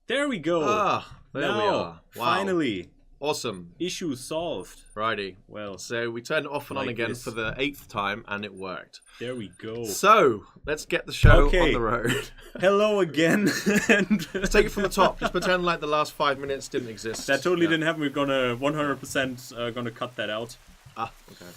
There we go. There we now, are. Wow. finally, Awesome. issue solved. Righty. Well, So we turned it off and on like again this. for the 8th time, and it worked. There we go. So let's get the show Okay. on the road. Hello again. And Let's take it from the top. Just pretend like the last 5 minutes didn't exist. that totally didn't happen. We're gonna 100% gonna cut that out. Okay.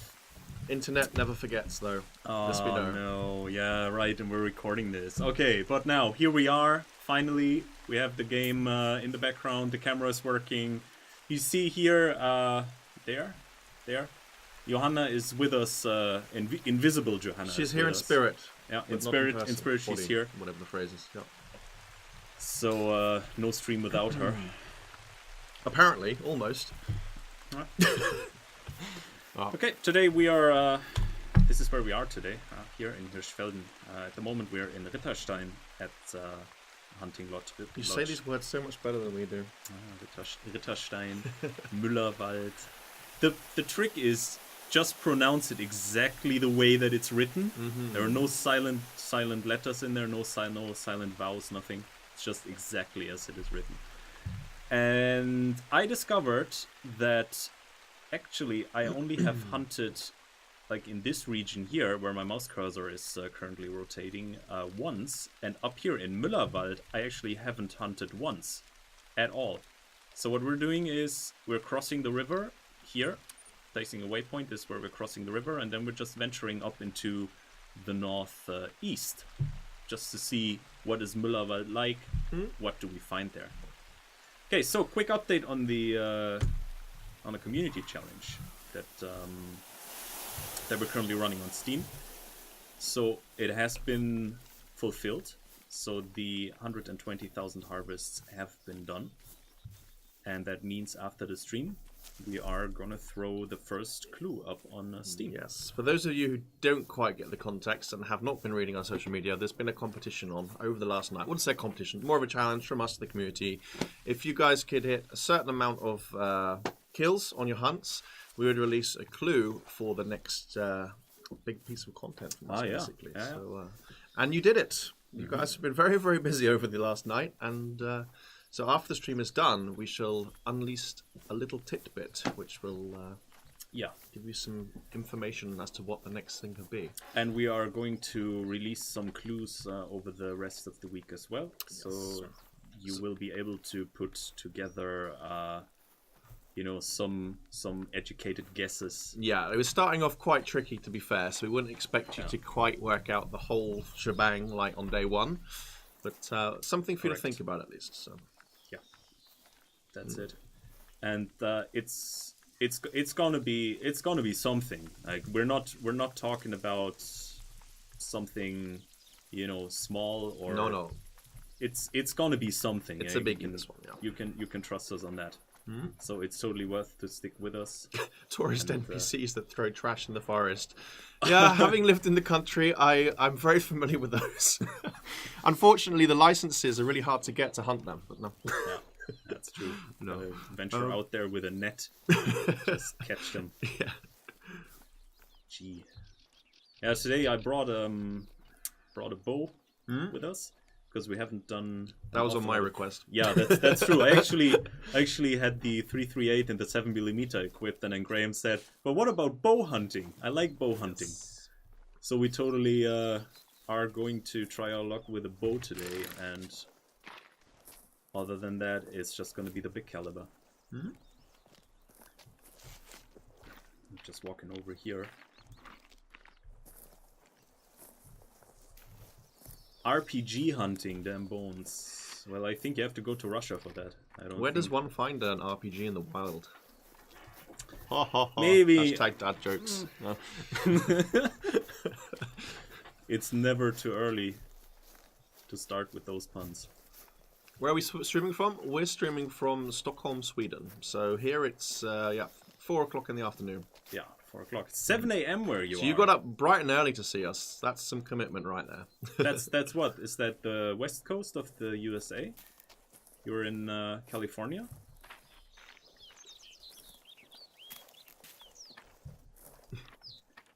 Internet never forgets, though. This we know. No, yeah, right, and we're recording this. Okay, but now, here we are, finally, we have the game in the background, the camera is working. You see here, there, Johanna is with us, invisible Johanna. She's here in spirit. Yeah, but in not spirit, person. in spirit she's Body, here. Whatever the phrase is. Yep. So, no stream without her. Apparently, almost. Okay, today we are, this is where we are today, here in Hirschfelden. At the moment we're in Ritterstein at hunting lodge. You say these words so much better than we do. Ritterstein, Müllerwald. The trick is just pronounce it exactly the way that it's written. Mm-hmm. There are no silent letters in there, no silent vowels, nothing. It's just exactly as it is written. And I discovered that actually I only have hunted, like in this region here, where my mouse cursor is currently rotating, once. And up here in Müllerwald, I actually haven't hunted once at all. So what we're doing is we're crossing the river here, placing a waypoint. This is where we're crossing the river, and then we're just venturing up into the northeast, just to see what is Müllerwald like, what do we find there. Okay, so quick update on the community challenge that we're currently running on Steam. So it has been fulfilled. So the 120,000 harvests have been done. And that means after the stream, we are going to throw the first clue up on Steam. Yes. For those of you who don't quite get the context and have not been reading our social media, there's been a competition on over the last night. I wouldn't say competition, more of a challenge from us to the community. If you guys could hit a certain amount of kills on your hunts, we would release a clue for the next big piece of content from us, basically. Yeah. So, and you did it. You guys have been very, very busy over the last night, and so after the stream is done, we shall unleash a little tidbit, which will give you some information as to what the next thing could be. And we are going to release some clues over the rest of the week as well. Yes. So you will be able to put together some educated guesses. Yeah, it was starting off quite tricky, to be fair, so we wouldn't expect you to quite work out the whole shebang like on day one, but something for you to think about at least. So yeah, that's it. And it's gonna be something. Like we're not talking about something small or no. It's gonna be something. It's a big in this one. Yeah. You can trust us on that. So it's totally worth to stick with us. Tourist NPCs that throw trash in the forest. Yeah, having lived in the country, I'm very familiar with those. Unfortunately, the licenses are really hard to get to hunt them. But no. Yeah, that's true. No. Venture out there with a net, just catch them. Yeah. Gee. Yeah. Today I brought a bow with us. Because we haven't done. That was on my request. Yeah, that's true. I actually had the 338 and the 7mm equipped, and then Graham said, "But what about bow hunting? I like bow hunting." So we totally are going to try our luck with a bow today, and other than that, it's just going to be the big caliber. I'm just walking over here. RPG hunting, damn bones. Well, I think you have to go to Russia for that. Where does one find an RPG in the wild? Ha ha ha. Maybe. Hashtag dad jokes. No. It's never too early to start with those puns. Where are we streaming from? We're streaming from Stockholm, Sweden. So here it's 4 o'clock in the afternoon. Yeah, 4 o'clock. 7 a.m. where you are. So you got up bright and early to see us. That's some commitment right there. That's what? Is that the west coast of the USA? You're in California?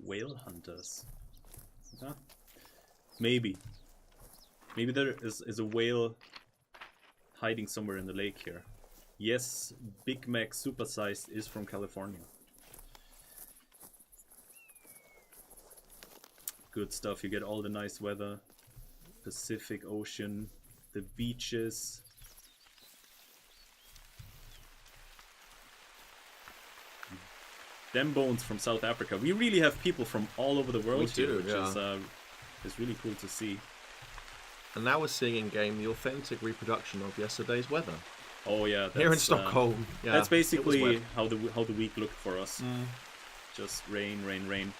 Whale hunters. Huh? Maybe there is a whale hiding somewhere in the lake here. Yes, Big Mac Supersized is from California. Good stuff. You get all the nice weather. Pacific Ocean, the beaches. Them bones from South Africa. We really have people from all over the world here, which is really cool to see. And now we're seeing in game the authentic reproduction of yesterday's weather. Oh yeah, here in Stockholm. Yeah, that's basically how the week looked for us. Just rain, rain, rain,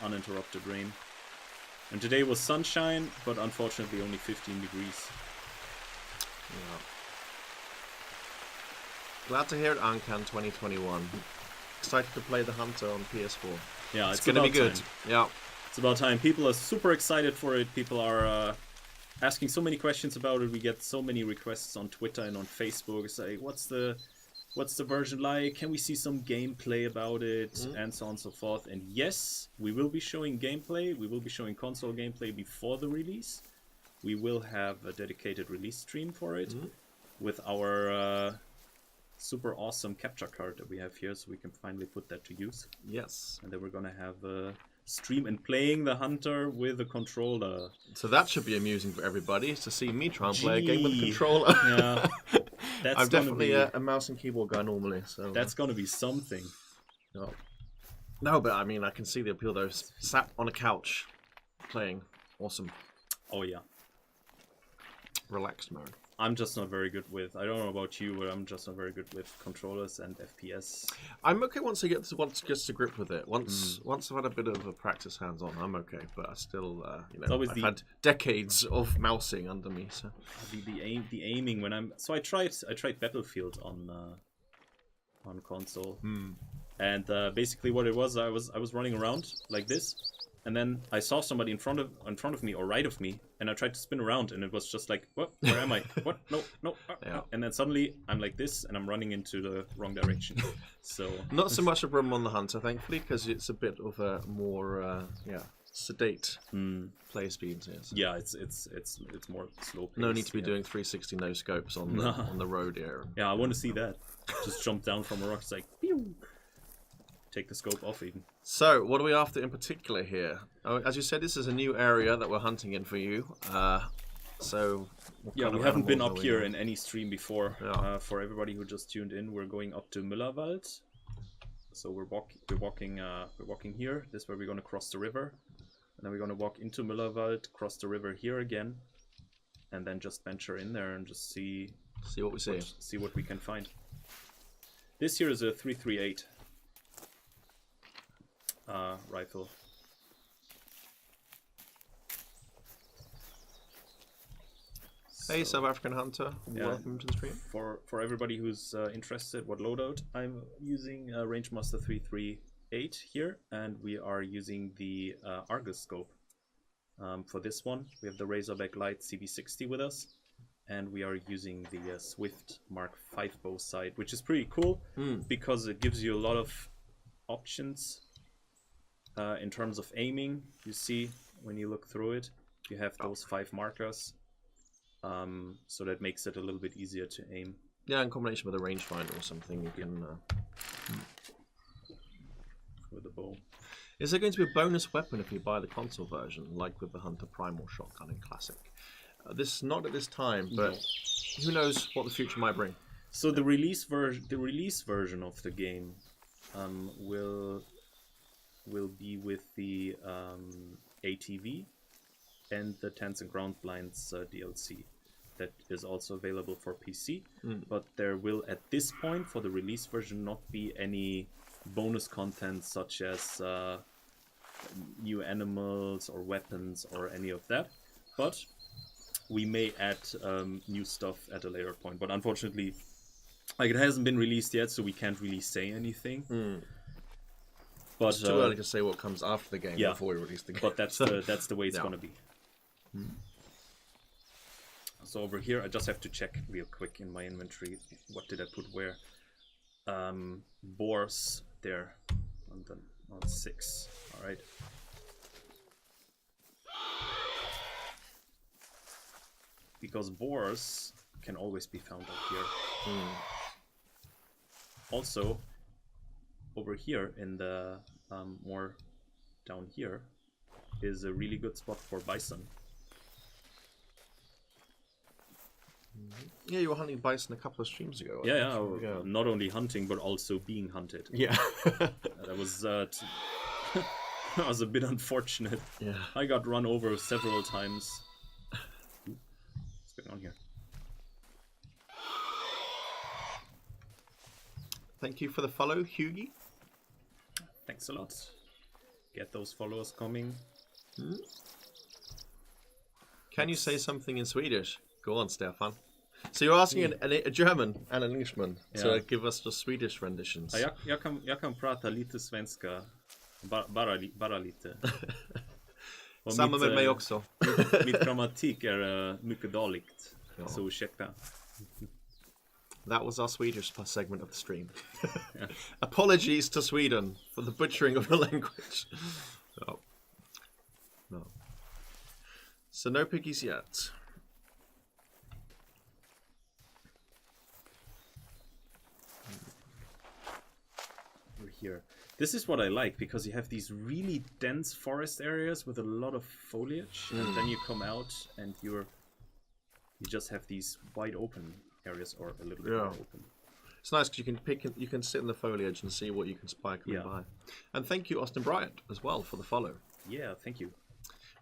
uninterrupted rain. And today was sunshine, but unfortunately only 15 degrees. Yeah. Glad to hear it, Ankan 2021. Excited to play the Hunter on PS4. Yeah, it's gonna be good. Time. Yeah, it's about time. People are super excited for it. People are asking so many questions about it. We get so many requests on Twitter and on Facebook. It's like, what's the version like? Can we see some gameplay about it? And so on and so forth. And yes, we will be showing gameplay. We will be showing console gameplay before the release. We will have a dedicated release stream for it with our super awesome capture card that we have here, so we can finally put that to use. Yes. And then we're gonna have a stream and playing the Hunter with a controller. So that should be amusing for everybody, to see me try and play a game with a controller. Yeah. I'm definitely a mouse and keyboard guy normally, so that's gonna be something. No, but I mean, I can see the appeal though. Sat on a couch, playing, awesome. Oh yeah. Relaxed mode. I'm just not very good with. I don't know about you, but I'm just not very good with controllers and FPS. I'm okay once I get to grip with it. Once I've had a bit of a practice hands-on, I'm okay. But I still, I've had decades of mousing under me. So the aiming when I'm. So I tried Battlefield on console, and basically what it was, I was running around like this. And then I saw somebody in front of me or right of me, and I tried to spin around, and it was just like, what? Where am I? What? No. Yeah. And then suddenly I'm like this, and I'm running into the wrong direction. So not so much a problem on the Hunter, thankfully, because it's a bit of a more sedate play speed. So. Yeah, it's more slow paced. No need to be doing 360 no scopes on the road here. Yeah, I want to see that. Just jump down from a rock, it's like, pew! Take the scope off even. So, what are we after in particular here? As you said, this is a new area that we're hunting in for you. We haven't been up here in any stream before. Yeah. For everybody who just tuned in, we're going up to Müllerwald. So we're walking here. This is where we're going to cross the river, and then we're going to walk into Müllerwald, cross the river here again, and then just venture in there and just see what we see. See what we can find. This here is a 338. Rifle. Hey, South African Hunter. Welcome to the stream. For everybody who's interested, what loadout I'm using, Rangemaster 338 here, and we are using the Argus scope. For this one, we have the Razorback Light CB60 with us, and we are using the Swift Mark V bow sight, which is pretty cool because it gives you a lot of options. In terms of aiming, you see when you look through it, you have those 5 markers, so that makes it a little bit easier to aim. Yeah, in combination with a rangefinder or something, you can. With the bow. Is there going to be a bonus weapon if you buy the console version, like with the Hunter Primal Shotgun in Classic? Not at this time, but who knows what the future might bring. So the release version of the game will be with the ATV and the Tents and Ground Blinds DLC that is also available for PC. But there will, at this point, for the release version, not be any bonus content such as new animals or weapons or any of that. But we may add new stuff at a later point. But unfortunately, it hasn't been released yet, so we can't really say anything. But it's too early to say what comes after the game before we release the game. But that's the way it's going to be. So over here, I just have to check real quick in my inventory. What did I put where? Boars there on 6. All right. Because boars can always be found up here. Also, over here in the more down here is a really good spot for bison. Yeah, you were hunting bison a couple of streams ago. Yeah, not only hunting but also being hunted. Yeah. That was that was a bit unfortunate. Yeah. I got run over several times. What's going on here? Thank you for the follow, Hughie. Thanks a lot. Get those followers coming. Can you say something in Swedish? Go on, Stefan. So you're asking a German and an Englishman to give us the Swedish renditions. Jag kan prata lite svenska. Bara lite. Samma med mig också. Mitt grammatik är mycket dåligt. Så ursäkta. That was our Swedish segment of the stream. Apologies to Sweden for the butchering of the language. No. So no piggies yet. We're here. This is what I like, because you have these really dense forest areas with a lot of foliage, and then you come out and you just have these wide open areas, or a little bit more open. It's nice because you can sit in the foliage and see what you can spy coming by. And thank you, Austin Bryant, as well, for the follow. Yeah, thank you.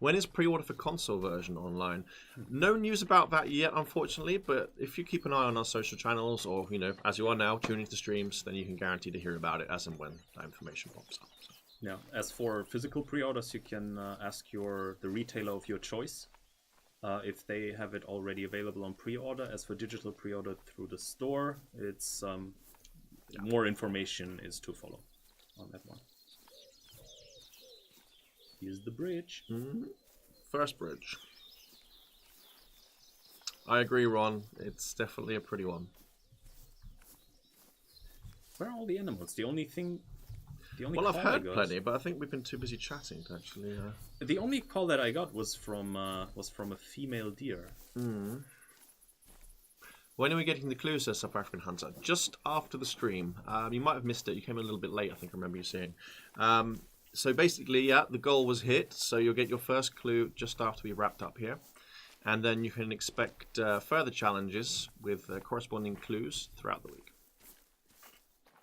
When is pre-order for console version online? No news about that yet, unfortunately, but if you keep an eye on our social channels, or, as you are now, tuning to streams, then you can guarantee to hear about it as and when that information pops up. So. Yeah, as for physical pre-orders, you can ask the retailer of your choice if they have it already available on pre-order. As for digital pre-order through the store, it's more information is to follow on that one. Here's the bridge. First bridge. I agree, Ron. It's definitely a pretty one. Where are all the animals? The only I've heard plenty, but I think we've been too busy chatting to actually. The only call that I got was from a female deer. When are we getting the clues, says South African Hunter? Just after the stream. You might have missed it. You came a little bit late, I think I remember you saying. So basically, the goal was hit. So you'll get your first clue just after we wrapped up here. And then you can expect further challenges with corresponding clues throughout the week.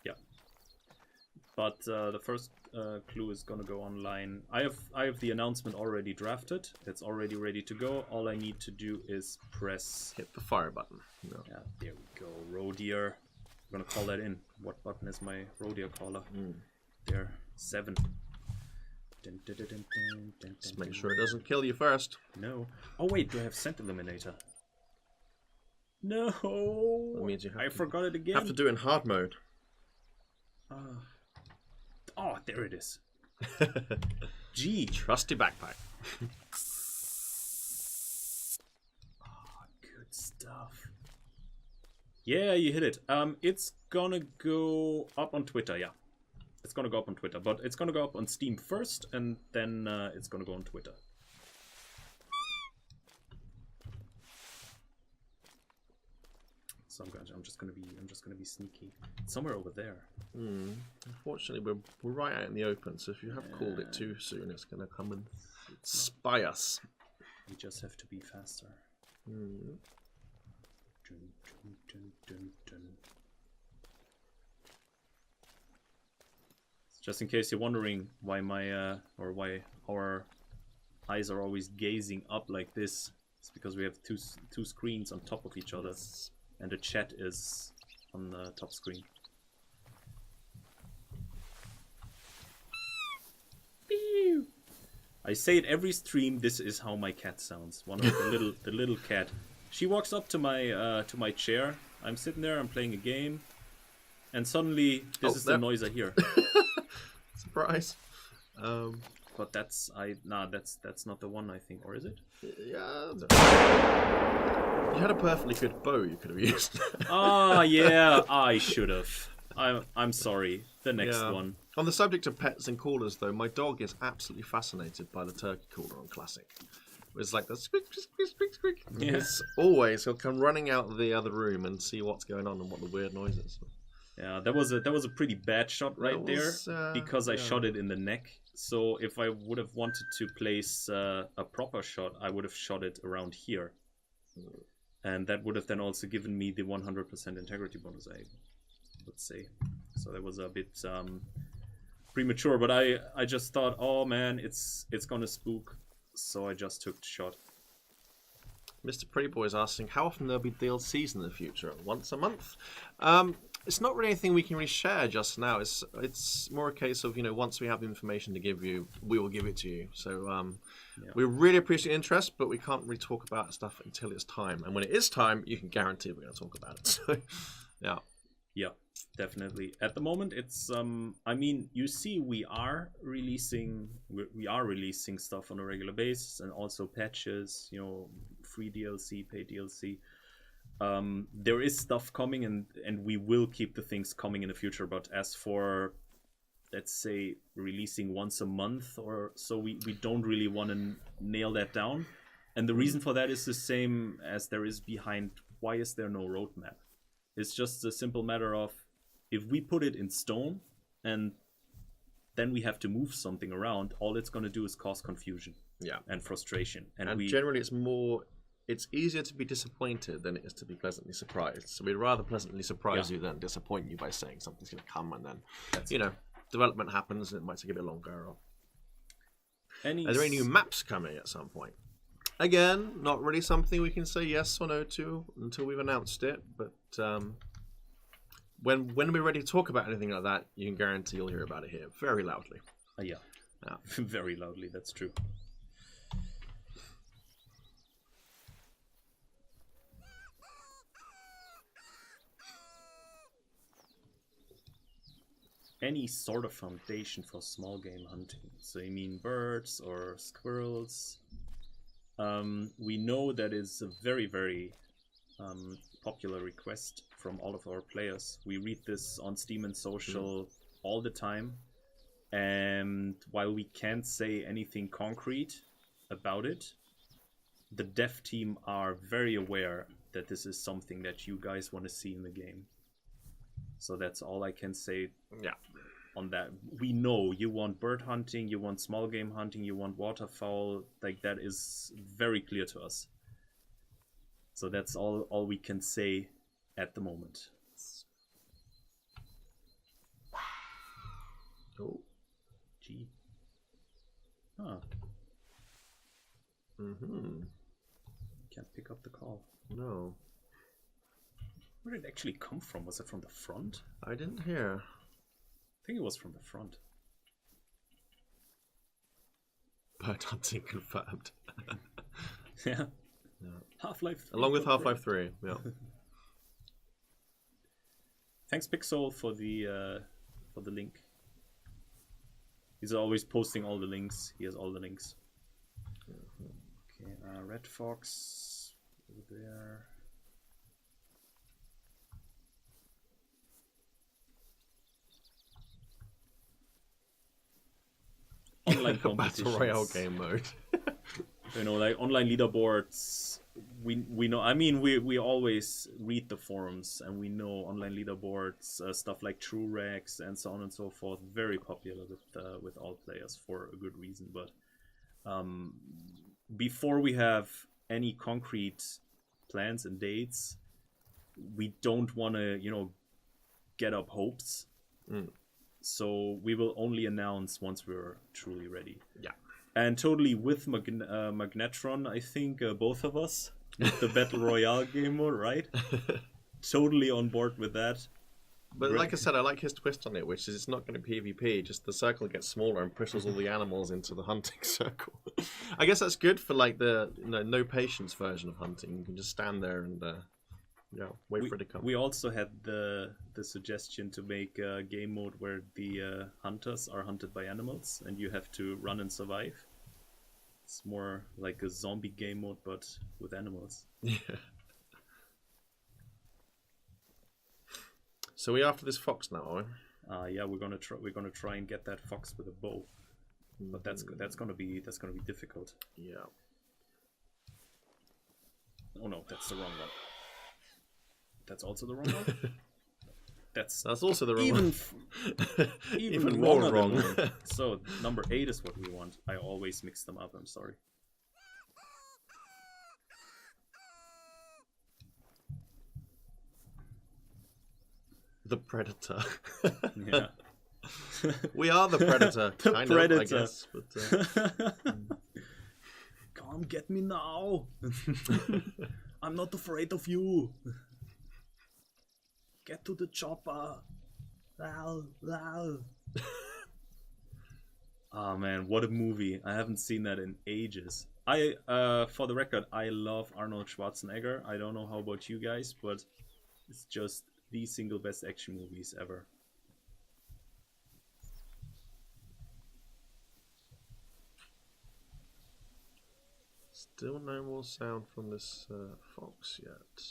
Yeah. But the first clue is going to go online. I have the announcement already drafted. It's already ready to go. All I need to do is hit the fire button. Yeah, there we go. Roe deer. I'm going to call that in. What button is my roe deer caller? There. 7. Just make sure it doesn't kill you first. No. Oh wait, do I have scent eliminator? No. That means you have forgot it again. Have to do it in hard mode. Oh, there it is. Gee. Trusty backpack. Good stuff. Yeah, you hit it. It's gonna go up on Twitter, yeah. It's gonna go up on Twitter, but it's gonna go up on Steam first, and then it's gonna go on Twitter. So I'm just gonna be sneaky. It's somewhere over there. Unfortunately, we're right out in the open, so if you have called it too soon, it's gonna come and spy us. We just have to be faster. Dun, dun, dun, dun, dun. Just in case you're wondering why why our eyes are always gazing up like this, it's because we have two screens on top of each other, and the chat is on the top screen. I say it every stream. This is how my cat sounds. One of the little cat. She walks up to my chair. I'm sitting there. I'm playing a game, and suddenly this is the noise I hear. Surprise. But that's not the one, I think, or is it? Yeah. You had a perfectly good bow you could have used. Yeah, I should have. I'm sorry. The next one. On the subject of pets and callers, though, my dog is absolutely fascinated by the turkey caller on Classic. It's like the squeak, squeak, squeak, squeak. Yeah. It's always he'll come running out of the other room and see what's going on and what the weird noise is. Yeah, that was a pretty bad shot right there because I shot it in the neck. So if I would have wanted to place a proper shot, I would have shot it around here, and that would have then also given me the 100% integrity bonus, I would say. So that was a bit premature, but I just thought, oh man, it's gonna spook, so I just took the shot. Mr. Pretty Boy is asking how often there'll be DLCs in the future. Once a month. It's not really anything we can really share just now. It's more a case of, once we have the information to give you, we will give it to you. So we really appreciate your interest, but we can't really talk about stuff until it's time. And when it is time, you can guarantee we're going to talk about it. So, yeah. Yeah, definitely. At the moment, it's you see, we are releasing stuff on a regular basis, and also patches, free DLC, paid DLC. There is stuff coming, and we will keep the things coming in the future. But as for, let's say, releasing once a month or so, we don't really want to nail that down. And the reason for that is the same as there is behind why is there no roadmap. It's just a simple matter of, if we put it in stone and then we have to move something around, all it's going to do is cause confusion and frustration. And generally it's easier to be disappointed than it is to be pleasantly surprised. So we'd rather pleasantly surprise you than disappoint you by saying something's going to come, and then, development happens and it might take a bit longer. Are there any new maps coming at some point? Again, not really something we can say yes or no to until we've announced it, but when we're ready to talk about anything like that, you can guarantee you'll hear about it here very loudly. Yeah. Very loudly, that's true. Any sort of foundation for small game hunting. So you mean birds or squirrels? We know that is a very, very popular request from all of our players. We read this on Steam and social all the time, and while we can't say anything concrete about it, the dev team are very aware that this is something that you guys want to see in the game. So that's all I can say on that. We know you want bird hunting, you want small game hunting, you want waterfowl. Like, that is very clear to us. So that's all we can say at the moment. Oh. Gee. Huh. Can't pick up the call. No. Where did it actually come from? Was it from the front? I didn't hear. I think it was from the front. Bird hunting confirmed. Yeah. Half-Life 3. Along with Half-Life 3, yeah. Thanks, Pixel, for the link. He's always posting all the links. He has all the links. Okay, Red Fox over there. Online competitions. Battle Royale game mode. Like online leaderboards. We know. I mean, we always read the forums, and we know online leaderboards, stuff like True Regs and so on and so forth. Very popular with all players for a good reason. But before we have any concrete plans and dates, we don't want to get up hopes. So we will only announce once we're truly ready. Yeah. And totally with Magnetron, I think both of us, with the Battle Royale game mode, right? Totally on board with that. But like I said, I like his twist on it, which is it's not going to PvP, just the circle gets smaller and pushes all the animals into the hunting circle. I guess that's good for like the no patience version of hunting. You can just stand there and wait for it to come. We also had the suggestion to make a game mode where the hunters are hunted by animals and you have to run and survive. It's more like a zombie game mode, but with animals. Yeah. So we after this fox now, are we? Yeah, we're gonna try and get that fox with a bow, but that's gonna be difficult. Yeah. Oh no, that's the wrong one. That's also the wrong one? That's also the wrong even, one. even more wronger wrong. than one. So, number 8 is what we want. I always mix them up, I'm sorry. The Predator. Yeah. We are the Predator. The kind Predator. of, I guess. But, Come get me now. I'm not afraid of you. Get to the chopper. Oh man, what a movie. I haven't seen that in ages. For the record, I love Arnold Schwarzenegger. I don't know how about you guys, but it's just the single best action movies ever. Still no more sound from this fox yet.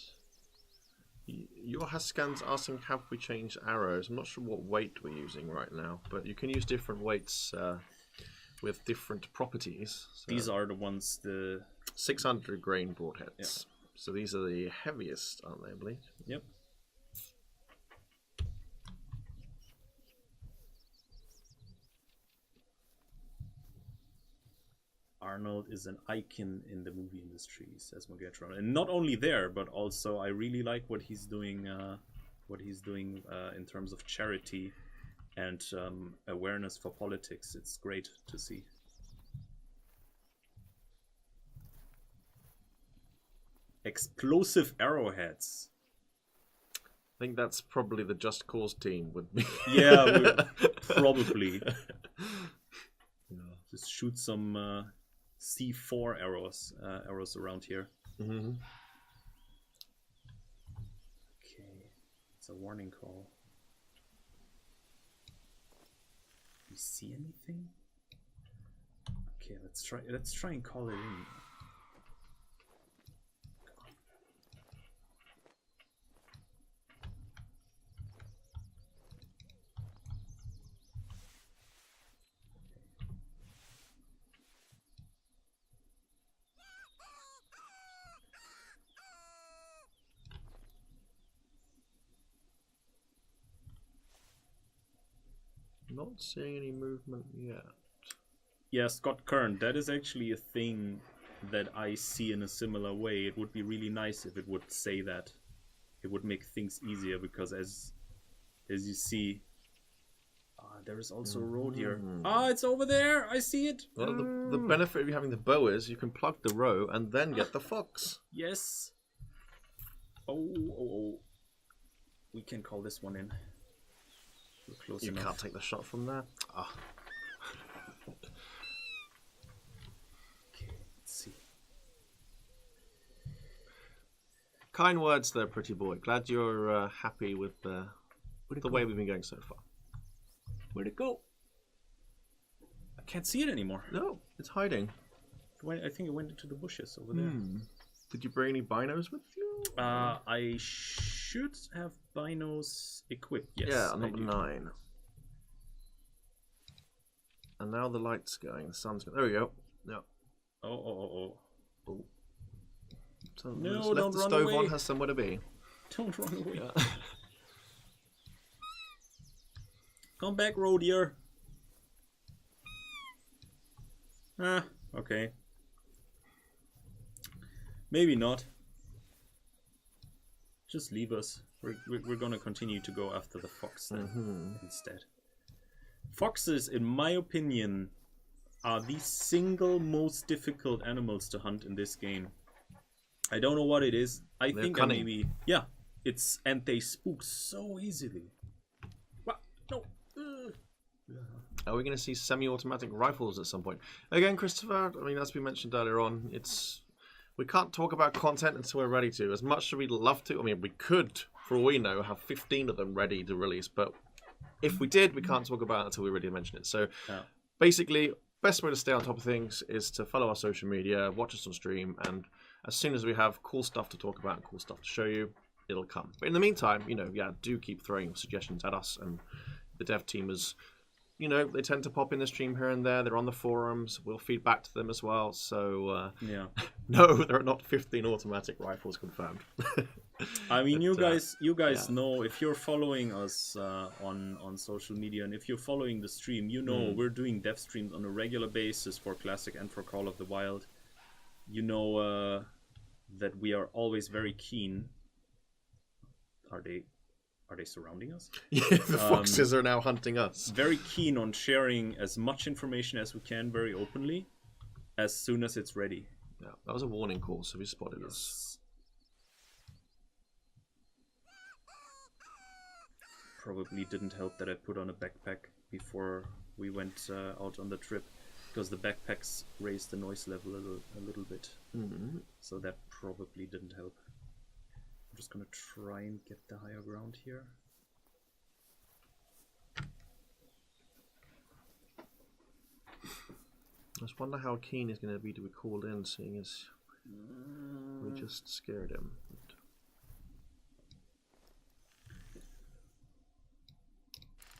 Your Hascan's asking, have we changed arrows? I'm not sure what weight we're using right now, but you can use different weights with different properties. So These are the ones, the 600 grain broadheads. Yeah. So these are the heaviest, aren't they, I believe? Yep. Arnold is an icon in the movie industry, says Mogetron. And not only there, but also I really like what he's doing in terms of charity and awareness for politics. It's great to see. Explosive arrowheads. I think that's probably the Just Cause team would be. Yeah, probably. Just shoot some C4 arrows around here. Mm-hmm. Okay, it's a warning call. Do you see anything? Okay, let's try and call it in. Not seeing any movement yet. Yeah, Scott Kern, that is actually a thing that I see in a similar way. It would be really nice if it would say that. It would make things easier because as you see, there is also a road here. It's over there. I see it. Well, the benefit of you having the bow is you can plug the row and then get the fox. Yes. Oh. We can call this one in. We're close You enough. can't take the shot from there. Okay, let's see. Kind words there, pretty boy. Glad you're happy with the way we've been going so far. Where'd it go? I can't see it anymore. No, it's hiding. I think it went into the bushes over there. Did you bring any binos with you? I should have binos equipped. Yes. Yeah, number 9. And now the light's going. The sun's going. There we go. Yeah. Oh. So No, just left don't the run stove away. on, has somewhere to be. Don't run away. Come back, roe deer. Okay. Maybe not. Just leave us. We're gonna continue to go after the fox then instead. Foxes, in my opinion, are the single most difficult animals to hunt in this game. I don't know what it is. I think cunning. and they spook so easily. What? No. Are we going to see semi-automatic rifles at some point? Again, Christopher, I mean, as we mentioned earlier on, we can't talk about content until we're ready to. As much as we'd love to, I mean, we could, for all we know, have 15 of them ready to release, but if we did, we can't talk about it until we're ready to mention it. So basically, best way to stay on top of things is to follow our social media, watch us on stream, and as soon as we have cool stuff to talk about and cool stuff to show you, it'll come. But in the meantime, do keep throwing suggestions at us, and the dev team has you know, they tend to pop in the stream here and there. They're on the forums. We'll feed back to them as well. So yeah. no, there are not 15 automatic rifles confirmed. I mean, But, you guys yeah. know, if you're following us on social media, and if you're following the stream, you know we're doing dev streams on a regular basis for Classic and for Call of the Wild. You know that we are always very keen. Are they surrounding us? Yeah, the foxes are now hunting us. Very keen on sharing as much information as we can very openly as soon as it's ready. Yeah, that was a warning call, so he spotted us. Probably didn't help that I put on a backpack before we went out on the trip, because the backpacks raised the noise level a little bit. So that probably didn't help. I'm just gonna try and get the higher ground here. I just wonder how keen he's going to be to be called in, seeing as we just scared him.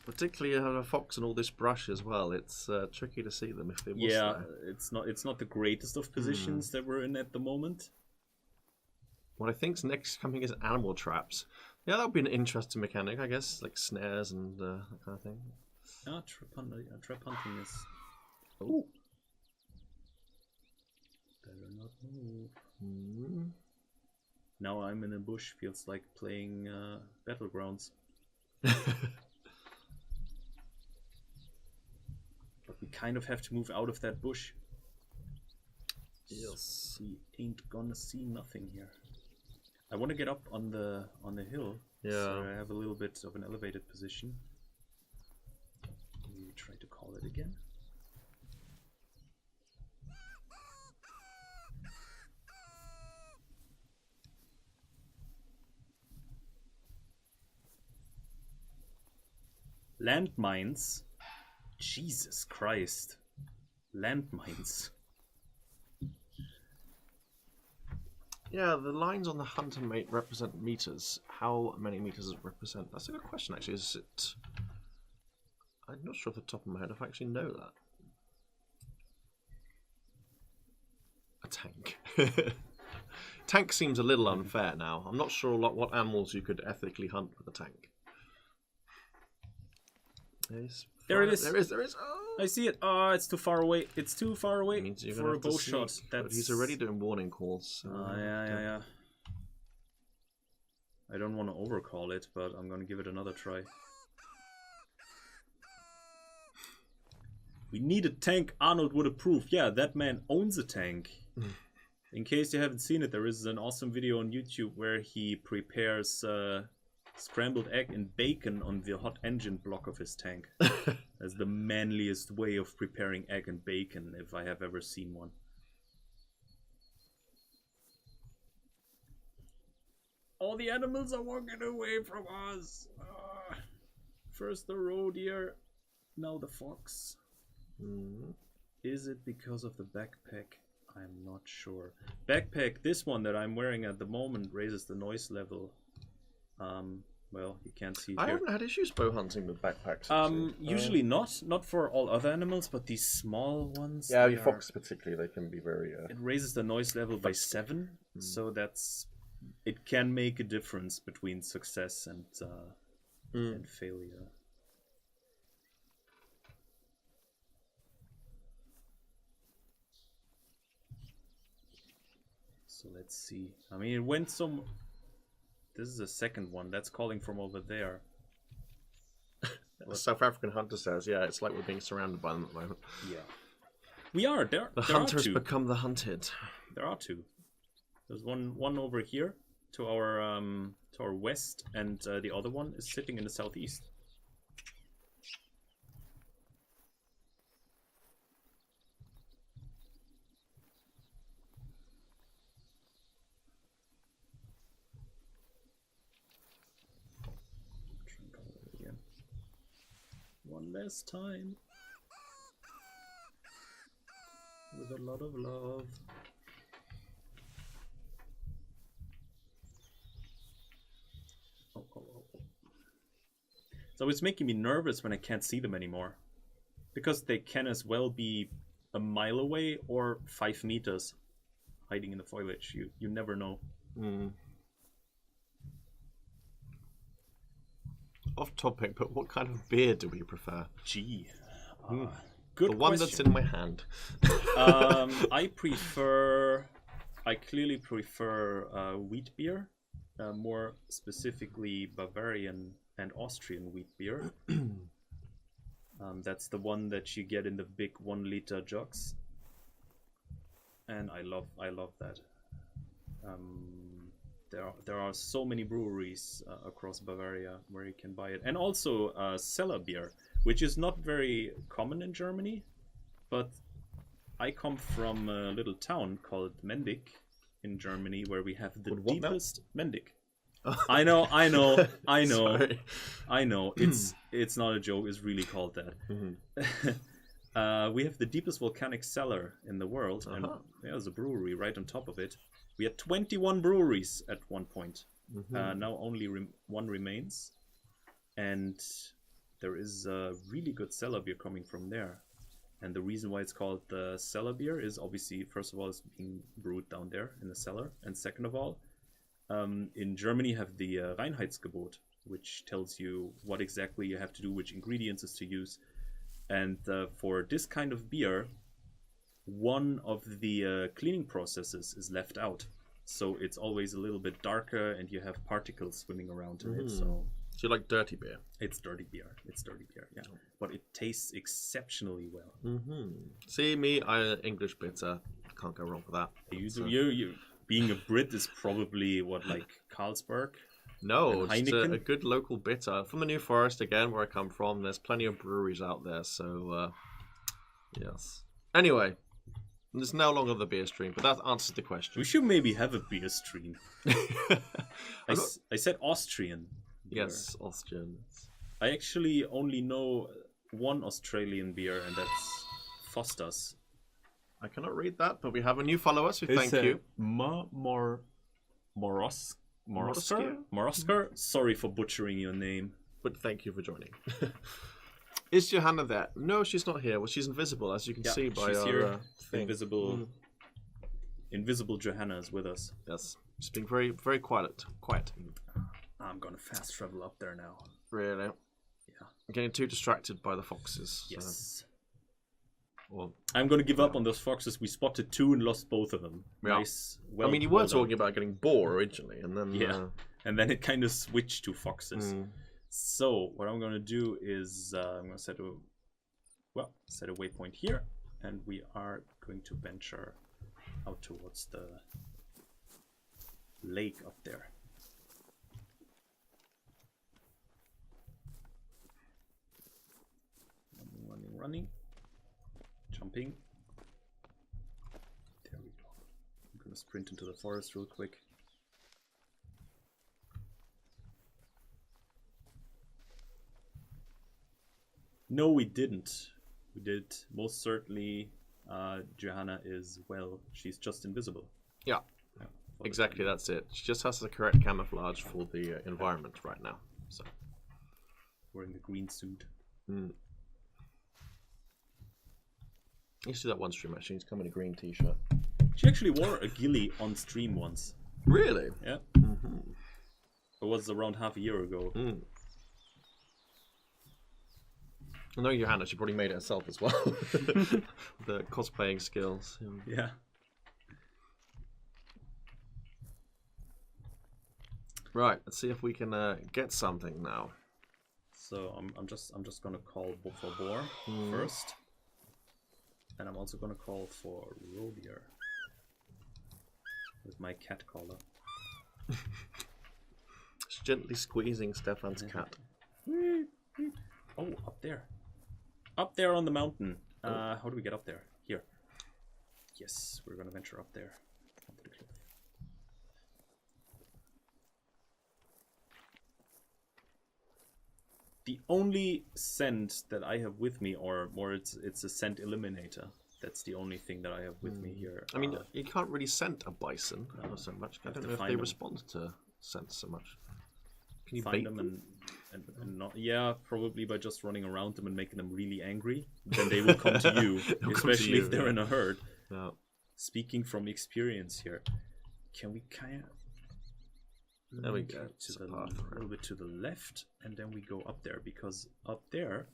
Particularly a fox and all this brush as well. It's tricky to see them if they was there. It's not the greatest of positions that we're in at the moment. What I think's next coming is animal traps. Yeah, that would be an interesting mechanic, I guess, like snares and that kind of thing. Trap hunting is. Oh. Better not move. Now I'm in a bush. Feels like playing Battlegrounds. But we kind of have to move out of that bush. Yes. We ain't gonna see nothing here. I want to get up on the hill. Yeah. So I have a little bit of an elevated position. Maybe try to call it again. Landmines? Jesus Christ. Landmines. Yeah, the lines on the Hunter mate represent meters. How many meters does it represent? That's a good question, actually. Is it... I'm not sure off the top of my head if I actually know that. A tank. Tank seems a little unfair now. I'm not sure what animals you could ethically hunt with a tank. There it is. There is. Oh. I see it. Oh, it's too far away. It's too far away for a bow shot. But he's already doing warning calls. So yeah. I don't want to overcall it, but I'm going to give it another try. We need a tank Arnold would approve. Yeah, that man owns a tank. In case you haven't seen it, there is an awesome video on YouTube where he prepares scrambled egg and bacon on the hot engine block of his tank. That's the manliest way of preparing egg and bacon if I have ever seen one. All the animals are walking away from us. First the roe deer, now the fox. Is it because of the backpack? I'm not sure. Backpack, this one that I'm wearing at the moment, raises the noise level. Well, you can't see it I here. haven't had issues bow hunting with backpacks. Usually not for all other animals, but these small ones. Yeah, your fox particularly, they can be very... It raises the noise level by 7, so it can make a difference between success and failure. So let's see. I mean, it went some... This is the second one. That's calling from over there. The South African hunter says, yeah, it's like we're being surrounded by them at the moment. Yeah. We are. The hunters become the hunted. There are 2. There's one over here to our west, and the other one is sitting in the southeast. One last time. With a lot of love. Oh. So it's making me nervous when I can't see them anymore. Because they can as well be a mile away or 5 meters hiding in the foliage. You never know. Off topic, but what kind of beer do we prefer? Gee. Good The one question. that's in my hand. I clearly prefer wheat beer, more specifically Bavarian and Austrian wheat beer. That's the one that you get in the big 1 liter jugs, and I love that. There are so many breweries across Bavaria where you can buy it, and also cellar beer, which is not very common in Germany, but I come from a little town called Mendig in Germany where we have the deepest Mendig. I know. Sorry. I know. It's not a joke. It's really called that. We have the deepest volcanic cellar in the world, and there's a brewery right on top of it. We had 21 breweries at one point. Now only one remains, and there is a really good cellar beer coming from there. And the reason why it's called the cellar beer is obviously, first of all, it's being brewed down there in the cellar, and second of all, in Germany you have the Reinheitsgebot, which tells you what exactly you have to do, which ingredients is to use. And for this kind of beer, one of the cleaning processes is left out. So it's always a little bit darker and you have particles swimming around in it. So you like dirty beer? It's dirty beer, yeah. But it tastes exceptionally well. See, me, English bitter. Can't go wrong with that. You being a Brit is probably what, like Carlsberg? No, it's a good local bitter. From the New Forest, again, where I come from, there's plenty of breweries out there, so yes. Anyway, it's no longer the beer stream, but that answers the question. We should maybe have a beer stream. I said Austrian beer. Yes, Austrian. I actually only know one Australian beer, and that's Foster's. I cannot read that, but we have a new follower, so thank you. Morosker? Sorry for butchering your name. But thank you for joining. Is Johanna there? No, she's not here. Well, she's invisible, as you can see by she's our here. thing. Invisible Johanna is with us. Yes, she's being very, very quiet. I'm gonna fast travel up there now. Really? Yeah. I'm getting too distracted by the foxes. Yes. Well, I'm gonna give up on those foxes. We spotted 2 and lost both of them. Yeah. Nice. I mean, you were talking about getting boar originally, and then and then it kind of switched to foxes. So what I'm gonna do is I'm gonna set a waypoint here, and we are going to venture out towards the lake up there. Running. Jumping. There we go. I'm gonna sprint into the forest real quick. No, we didn't. We did most certainly. Johanna is she's just invisible. Yeah, exactly. That's it. She just has the correct camouflage for the environment right now. So wearing the green suit. I used to do that one stream actually. He's come in a green t-shirt. She actually wore a ghillie on stream once. Really? Yeah. It was around half a year ago. I know Johanna, she probably made it herself as well. The cosplaying skills. Yeah. Right, let's see if we can get something now. So I'm just gonna call for boar first. And I'm also gonna call for roe-deer with my cat collar. Just gently squeezing Stefan's cat. Oh, up there. Up there on the mountain. How do we get up there? Here. Yes, we're gonna venture up there onto the cliff. The only scent that I have with me, or more, it's a scent eliminator. That's the only thing that I have with me here. I mean, you can't really scent a bison so much. I don't know if they respond to scent so much. Can you find bait them and not, yeah, probably by just running around them and making them really angry. Then they will come to you, especially if they're in a herd. Yeah. Speaking from experience here, can we kind of... There we go. A little bit to the left, and then we go up there, because up there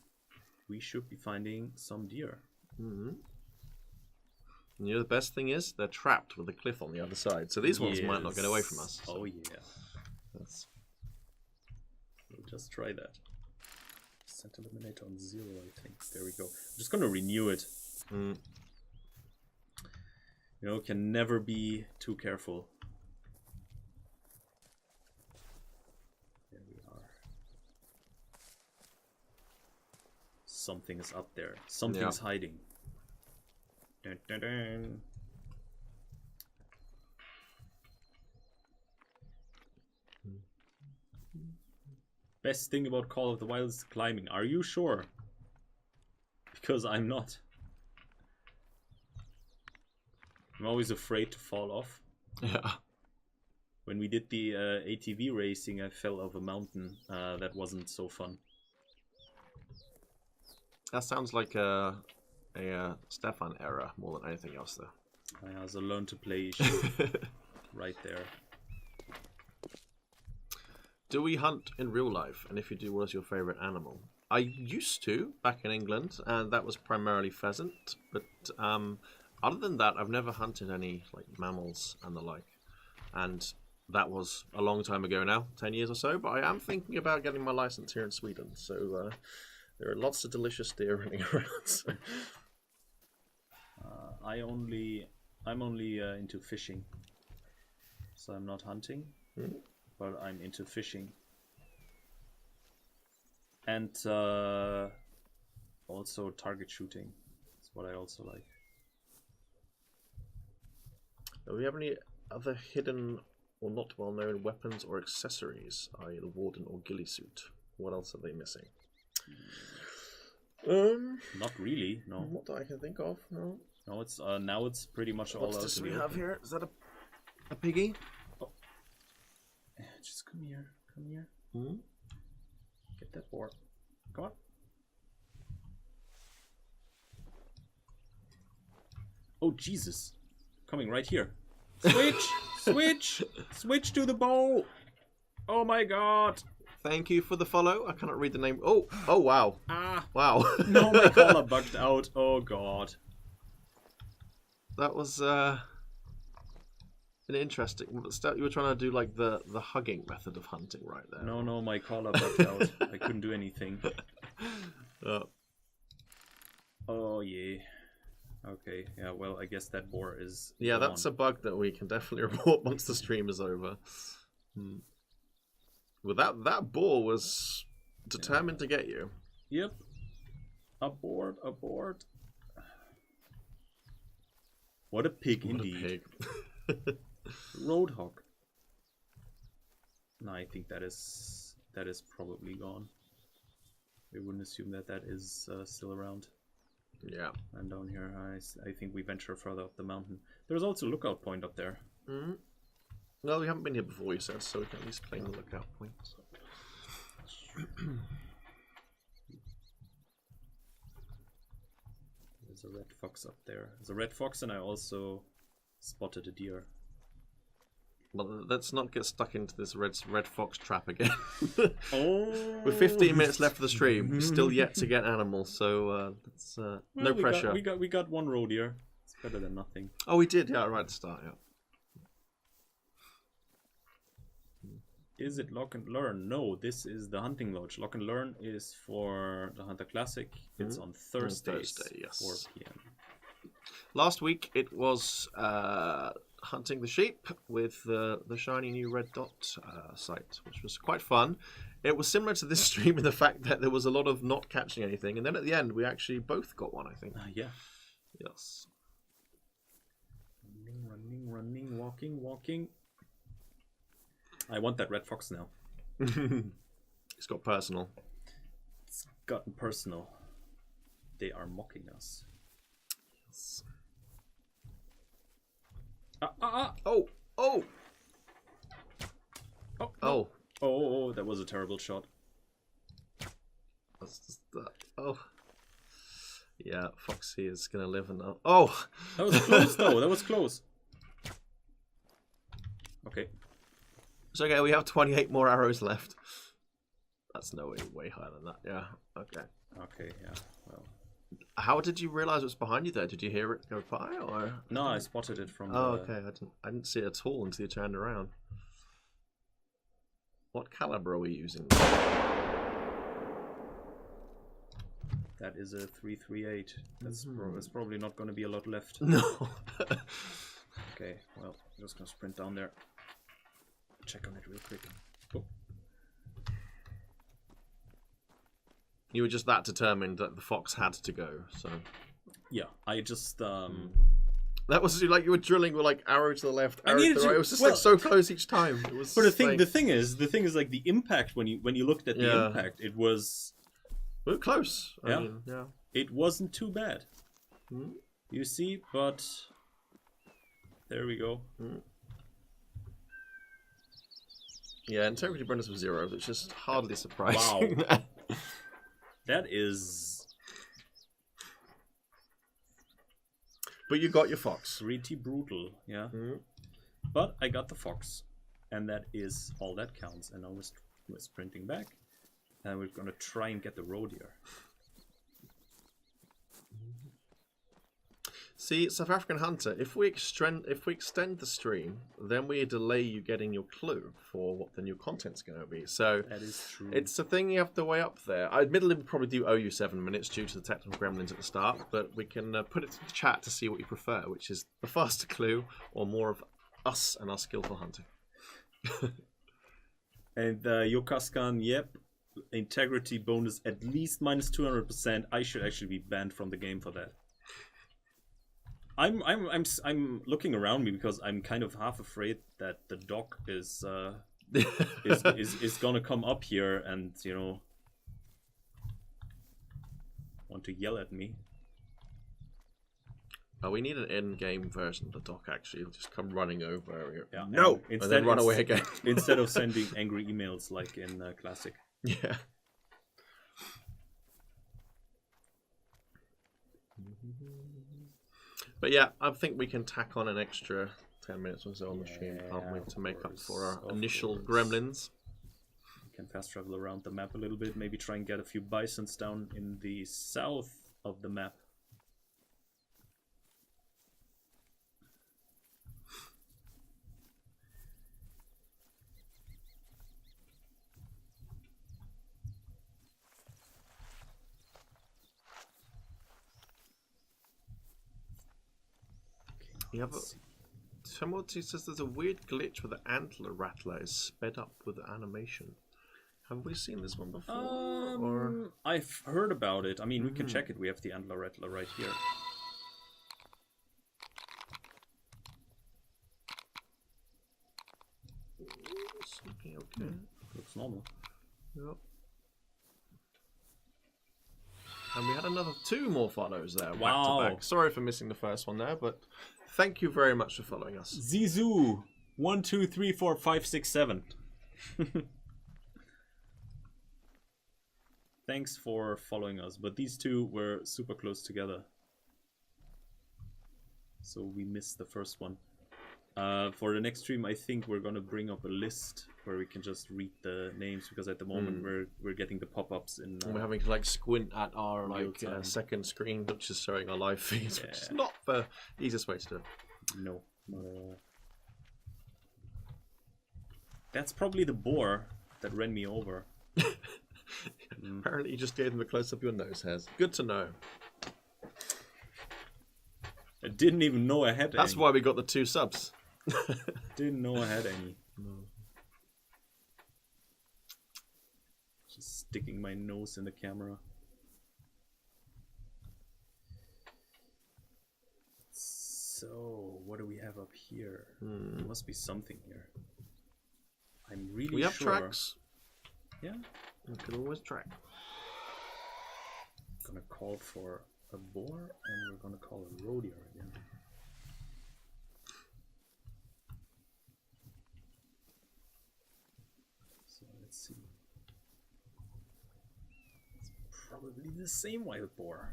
we should be finding some deer. Mm-hmm. And you know, the best thing is they're trapped with a cliff on the other side, so these ones might not get away from us. So. Oh yeah. We'll just try that. Set eliminator on 0, I think. There we go. I'm just gonna renew it. Mm. You know, can never be too careful. There we are. Something is up there. Something's hiding. Dun, dun, dun. Best thing about Call of the Wild is climbing. Are you sure? Because I'm not. I'm always afraid to fall off. Yeah. When we did the ATV racing, I fell off a mountain. That wasn't so fun. That sounds like a Stefan era more than anything else, though. I also learned to play issue right there. Do we hunt in real life? And if you do, what is your favourite animal? I used to back in England, and that was primarily pheasant. But other than that, I've never hunted any like mammals and the like. And that was a long time ago now, 10 years or so. But I am thinking about getting my license here in Sweden. So there are lots of delicious deer running around. So. I'm only into fishing, so I'm not hunting. Mm-hmm. But I'm into fishing. And also target shooting. That's what I also like. Do we have any other hidden or not well-known weapons or accessories, i.e. the warden or ghillie suit? What else are they missing? Not really, no. Not that I can think of, no. No, it's now it's pretty much all out. What's this we have here? Is that a piggy? Just come here. Come here. Hmm? Get that board. Come on. Oh, Jesus. Coming right here. Switch! Switch! Switch to the bow! Oh my god! Thank you for the follow. I cannot read the name. Oh, wow. Ah! Wow. No, my collar bugged out. Oh god. That was an interesting. You were trying to do like the hugging method of hunting right there. No, my collar bugged out. I couldn't do anything. Oh yeah. Okay. Yeah. Well, I guess that boar is. Yeah, gone. that's a bug that we can definitely report once the stream is over. Well, that boar was determined to get you. Yep. Aboard. What a pig, What indeed. A pig. Roadhog. No, I think that is probably gone. We wouldn't assume that is still around. Yeah. And down here, I think we venture further up the mountain. There's also a lookout point up there. Mm-hmm. Well, we haven't been here before, you said, so we can at least claim the lookout point. There's a red fox up there. There's a red fox, and I also spotted a deer. Well, let's not get stuck into this red fox trap again. Oh, with 15 minutes left of the stream, we're still yet to get animals, so let's no pressure. We got one roe deer. It's better than nothing. Oh, we did, yeah, right at the start, yeah. Is it Lock and Learn? No, this is the Hunting Lodge. Lock and Learn is for the Hunter Classic. It's on Thursdays, yes. 4 p.m. Last week it was hunting the sheep with the shiny new red dot site, which was quite fun. It was similar to this stream in the fact that there was a lot of not catching anything, and then at the end we actually both got one, I think. Yeah. Yes. Running, walking. I want that red fox now. It's got personal. It's gotten personal. They are mocking us. Yes. Oh, Oh, Oh, that was a terrible shot. Oh. Yeah, Foxy is going to live in that. Oh! That was close, though. That was close. Okay. It's okay, we have 28 more arrows left. That's no way higher than that. Yeah, okay. Okay, yeah. Well. How did you realize it was behind you there? Did you hear it go by, or? No, I spotted it from. Okay. I didn't see it at all until you turned around. What caliber are we using? That is a 338. That's there's probably not going to be a lot left. No. Okay, well, I'm just going to sprint down there. Check on it real quick. Oh. You were just that determined that the fox had to go, so. Yeah, I just That was like you were drilling with like arrow to the left, arrow needed to the right. to- It was just well- like so close each time. It was. But like, the thing is like the impact when you looked at the impact, it was we were close. I Yeah. mean, yeah. it wasn't too bad. Mm. You see, but there we go. Mm. Yeah, integrity bonus was 0, which is hardly surprising. Wow. That is But you got your fox. pretty brutal, yeah. Mm. But I got the fox, and that is all that counts. And now we're sprinting back, and we're gonna try and get the road here. See, South African Hunter, if we extend the stream, then we delay you getting your clue for what the new content's going to be. So That is true. it's a thing you have to weigh up there. I admittedly would probably do owe you 7 minutes due to the technical gremlins at the start, but we can put it to the chat to see what you prefer, which is the faster clue or more of us and our skillful hunting. And Yokaskan, yep, integrity bonus at least minus 200%. I should actually be banned from the game for that. I'm looking around me because I'm kind of half afraid that the dog is gonna come up here and want to yell at me. Oh, we need an in-game version of the doc. Actually, it'll just come running over. Yeah, No, and then run away again instead of sending angry emails like in Classic. Yeah. But yeah, I think we can tack on an extra 10 minutes or so on the stream, can't we, to make up for our initial gremlins. We can fast travel around the map a little bit, maybe try and get a few bisons down in the south of the map. Yeah, but somebody says there's a weird glitch where the antler rattler is sped up with the animation. Have we seen this one before? Or I've heard about it. I mean, we can check it. We have the antler rattler right here. okay. Looks normal. Yep. And we had another 2 more follows there, back to back. Sorry for missing the first one there, but thank you very much for following us. Zizou 1, 2, 3, 4, 5, 6, 7. Thanks for following us, but these two were super close together, so we missed the first one. For the next stream, I think we're gonna bring up a list where we can just read the names, because at the moment we're getting the pop-ups in. We're having to like squint at our second screen, which is showing our live feeds, which is not the easiest way to do it. No, not at all. That's probably the boar that ran me over. Apparently, you just gave them a close up of your nose hairs. Good to know. I didn't even know I had any. That's why we got the 2 subs. Didn't know I had any. No. Just sticking my nose in the camera. So, what do we have up here? There must be something here. I'm really We have sure. tracks. Yeah. We could always track. Gonna call for a boar, and we're gonna call a rodeo again. So let's see. It's probably the same wild boar.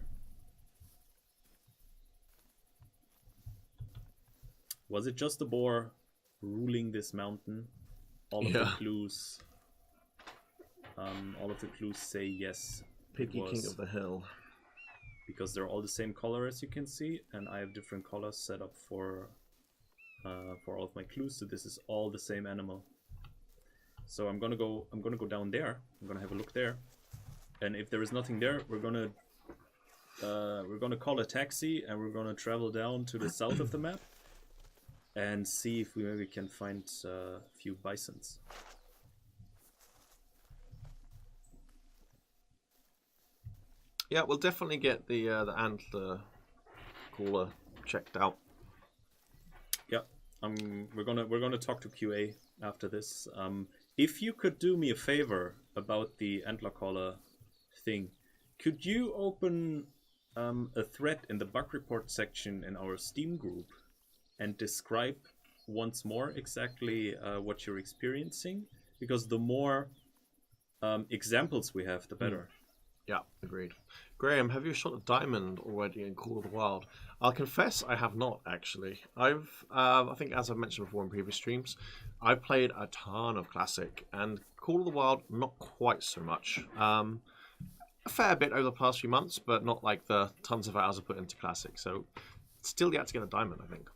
Was it just the boar ruling this mountain? All of the clues say yes. Piggy King of the Hill. Because they're all the same color, as you can see, and I have different colors set up for all of my clues. So this is all the same animal. So I'm gonna go down there. I'm gonna have a look there, and if there is nothing there, we're gonna call a taxi and we're gonna travel down to the south of the map and see if we maybe can find a few bisons. Yeah, we'll definitely get the antler caller checked out. Yeah, we're gonna talk to QA after this. If you could do me a favor about the antler caller thing, could you open a thread in the bug report section in our Steam group and describe once more exactly what you're experiencing? Because the more examples we have, the better. Yeah, agreed. Graham, have you shot a diamond already in Call of the Wild? I'll confess I have not, actually. I think, as I've mentioned before in previous streams, I've played a ton of Classic, and Call of the Wild, not quite so much. A fair bit over the past few months, but not like the tons of hours I put into Classic. So, still yet to get a diamond, I think.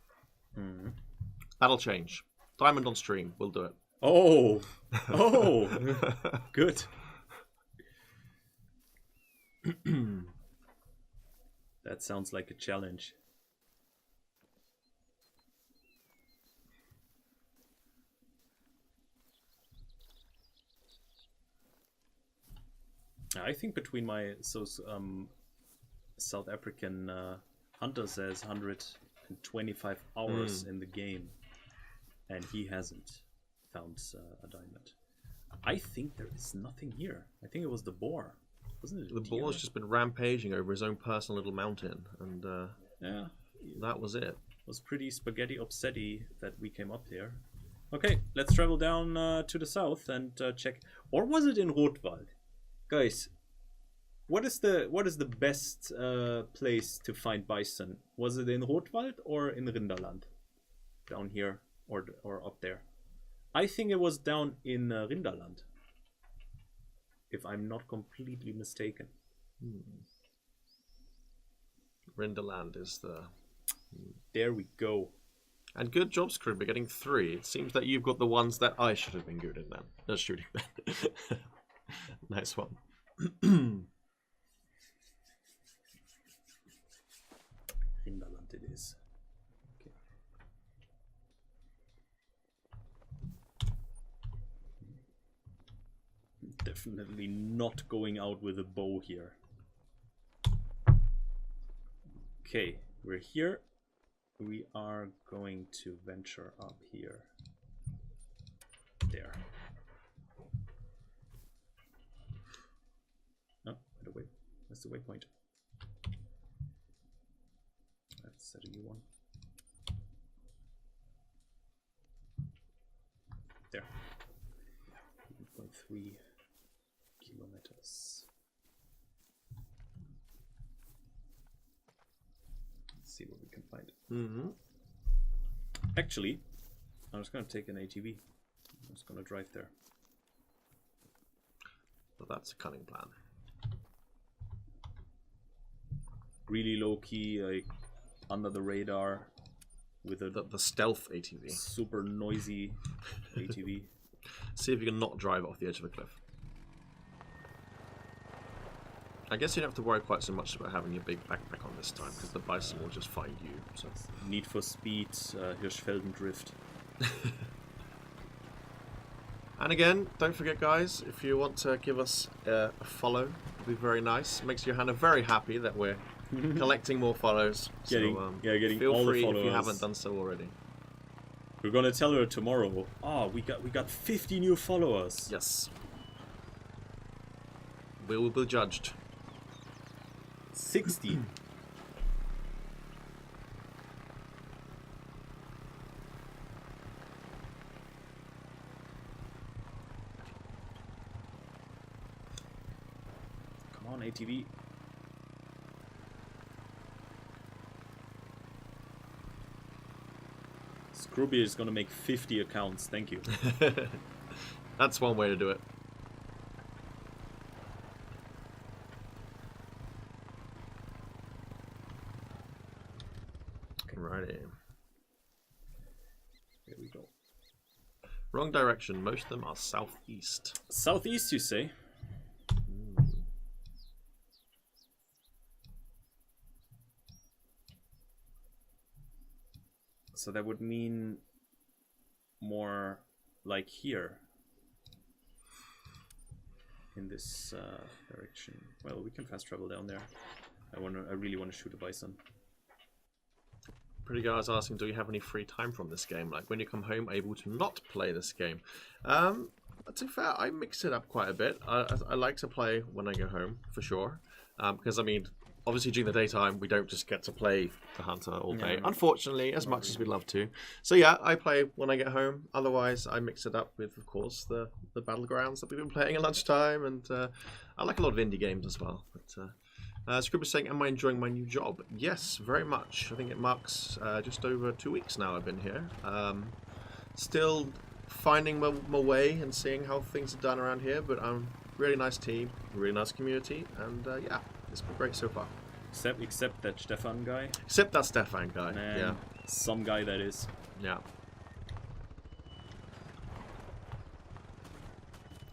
Mm-hmm. That'll change. Diamond on stream, we'll do it. Oh! Good. That sounds like a challenge. I think between my South African hunter says 125 hours in the game, and he hasn't found a diamond. I think there is nothing here. I think it was the boar. Wasn't it? The boar's just been rampaging over his own personal little mountain, and yeah, that was it. It was pretty spaghetti upsetty that we came up here. Okay, let's travel down to the south and check. Or was it in Rotwald? Guys, what is the best place to find bison? Was it in Rotwald or in Rinderland? Down here or up there? I think it was down in Rinderland, if I'm not completely mistaken. Rinderland is the... There we go. And good job, Scroob, we're getting 3. It seems that you've got the ones that I should have been good in then. Shooting then. Nice one. Rinderland it is. Okay. Definitely not going out with a bow here. Okay, we're here. We are going to venture up here. There. Oh, wait. That's the waypoint. Let's set a new one. There. 1.3 kilometers. Let's see what we can find. Actually, I'm just going to take an ATV. I'm just going to drive there. Well, that's a cunning plan. Really low key, like under the radar, with the stealth ATV. Super noisy ATV. See if you can not drive off the edge of a cliff. I guess you don't have to worry quite so much about having your big backpack on this time, because the bison will just find you. So. Need for Speed, Hirschfelden drift. And again, don't forget, guys, if you want to give us a follow, it'd be very nice. It makes Johanna very happy that we're collecting more follows. Getting feel all free the followers. if you haven't done so already. We're gonna tell her tomorrow. Oh, we got 50 new followers. Yes. We will be judged. 60. Come on, ATV. Scrooby is gonna make 50 accounts. Thank you. That's one way to do it. Righty. Here we go. Wrong direction. Most of them are southeast. Southeast, you say? So that would mean more like here. In this direction. Well, we can fast travel down there. I really want to shoot a bison. Pretty guys asking, do you have any free time from this game? Like when you come home, able to not play this game? To be fair, I mix it up quite a bit. I like to play when I go home, for sure. Because, I mean, obviously during the daytime, we don't just get to play the Hunter all day. No. Unfortunately, as much as we'd love to. So yeah, I play when I get home. Otherwise, I mix it up with, of course, the Battlegrounds that we've been playing at lunchtime. And I like a lot of indie games as well. But Scrib is saying, am I enjoying my new job? Yes, very much. I think it marks just over 2 weeks now I've been here. Still finding my way and seeing how things are done around here, but really nice team, really nice community, and yeah, it's been great so far. Except that Stefan guy. Except that Stefan guy, Man, yeah. Some guy that is. Yeah.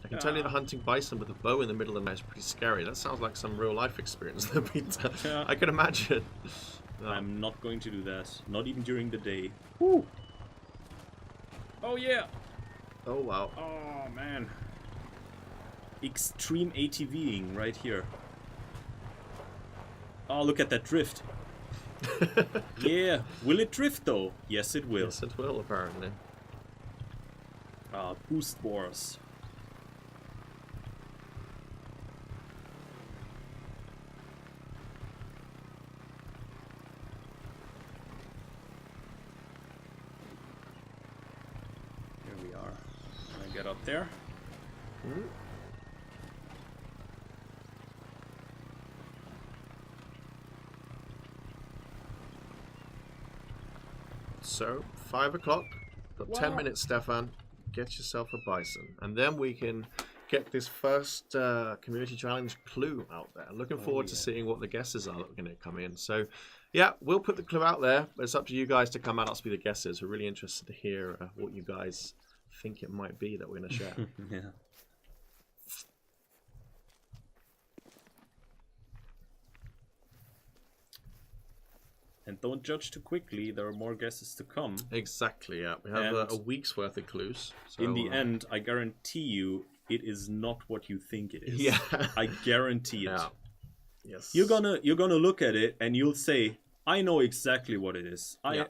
I can tell you the hunting bison with a bow in the middle of the night is pretty scary. That sounds like some real life experience. Yeah. I can imagine. I'm not going to do that. Not even during the day. Woo! Oh yeah! Oh wow. Oh man. Extreme ATVing right here. Oh, look at that drift. Yeah. Will it drift though? Yes, it will. Yes, it will apparently. Boost wars. Here we are. Can I get up there? Mm. So, 5 o'clock. Got 10 minutes, Stefan. Get yourself a bison. And then we can get this first community challenge clue out there. Looking forward to seeing what the guesses are that are going to come in. So, yeah, we'll put the clue out there. But it's up to you guys to come out and be the guesses. We're really interested to hear what you guys think it might be that we're going to share. Yeah. And don't judge too quickly. There are more guesses to come. Exactly, yeah. We have a week's worth of clues. So, in the end, I guarantee you, it is not what you think it is. Yeah. I guarantee it. Yeah. Yes. You're gonna look at it and you'll say, I know exactly what it is. Yeah.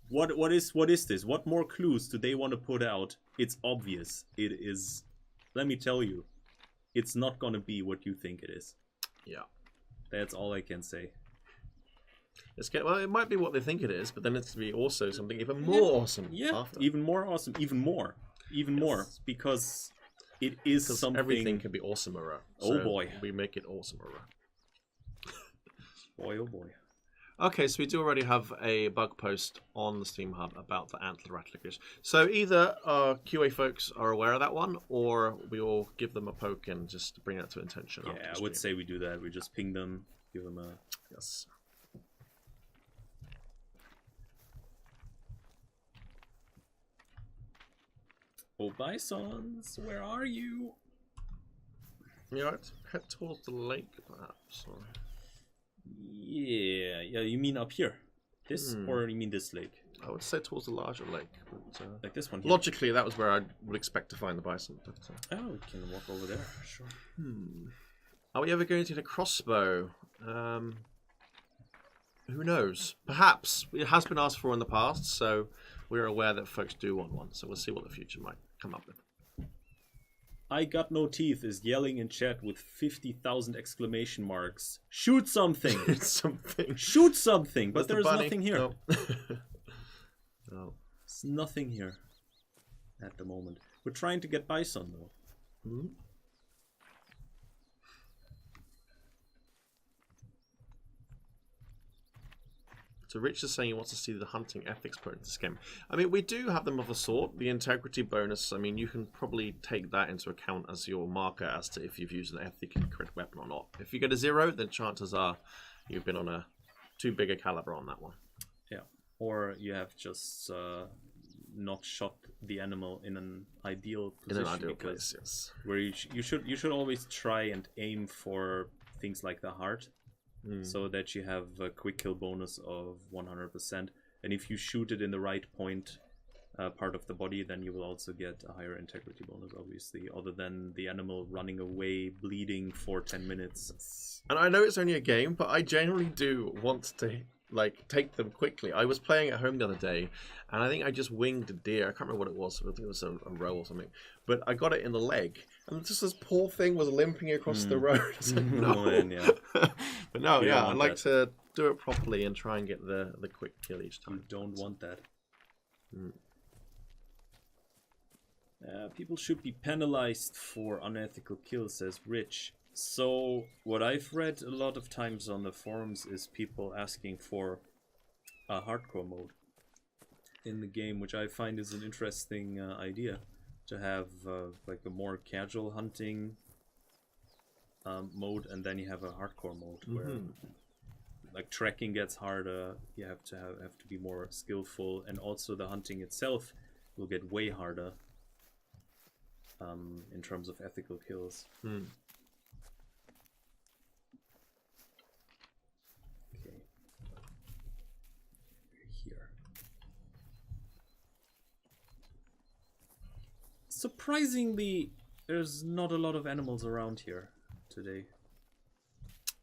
What is this? What more clues do they want to put out? It's obvious. It is. Let me tell you, it's not gonna be what you think it is. Yeah. That's all I can say. Well, it might be what they think it is, but then it's to be also something even more awesome. Yeah, after. even more awesome, even more, because it is something. Everything can be awesomer. Oh boy, we make it awesomer. Boy, oh boy. Okay, so we do already have a bug post on the Steam Hub about the antler rattlefish. So either our QA folks are aware of that one, or we all give them a poke and just bring that to attention. Yeah, I would say we do that. We just ping them, give them a yes. Oh, bisons, where are you? You know, head towards the lake, perhaps. Or... Yeah, you mean up here? This, or you mean this lake? I would say towards the larger lake. But, like this one here? Logically, that was where I would expect to find the bison. But, oh, we can walk over there, sure. Are we ever going to get a crossbow? Who knows? Perhaps. It has been asked for in the past, so we're aware that folks do want one. So we'll see what the future might come up with. I got no teeth is yelling in chat with 50,000 exclamation marks. Shoot something! Something. Shoot something! But Where's there's nothing here. No. No. There's nothing here at the moment. We're trying to get bison though. So Rich is saying he wants to see the hunting ethics put into this game. I mean, we do have them of a sort. The integrity bonus, I mean, you can probably take that into account as your marker as to if you've used an ethically correct weapon or not. If you get a 0, then chances are you've been on a too big a caliber on that one. Yeah. Or you have just not shot the animal in an ideal position. In an ideal place, yes. Where you should always try and aim for things like the heart. So that you have a quick kill bonus of 100%, and if you shoot it in the right point, part of the body, then you will also get a higher integrity bonus, obviously, other than the animal running away, bleeding for 10 minutes. And I know it's only a game, but I genuinely do want to take them quickly. I was playing at home the other day, and I think I just winged a deer. I can't remember what it was. I think it was a roe or something. But I got it in the leg, and just this poor thing was limping across the road. It's like, no. Yeah. But no, yeah, I'd like to do it properly and try and get the quick kill each time. You don't want that. People should be penalized for unethical kills, says Rich. So what I've read a lot of times on the forums is people asking for a hardcore mode in the game, which I find is an interesting idea, to have like a more casual hunting mode, and then you have a hardcore mode where like tracking gets harder. You have to be more skillful, and also the hunting itself will get way harder in terms of ethical kills. Here. Surprisingly, there's not a lot of animals around here today.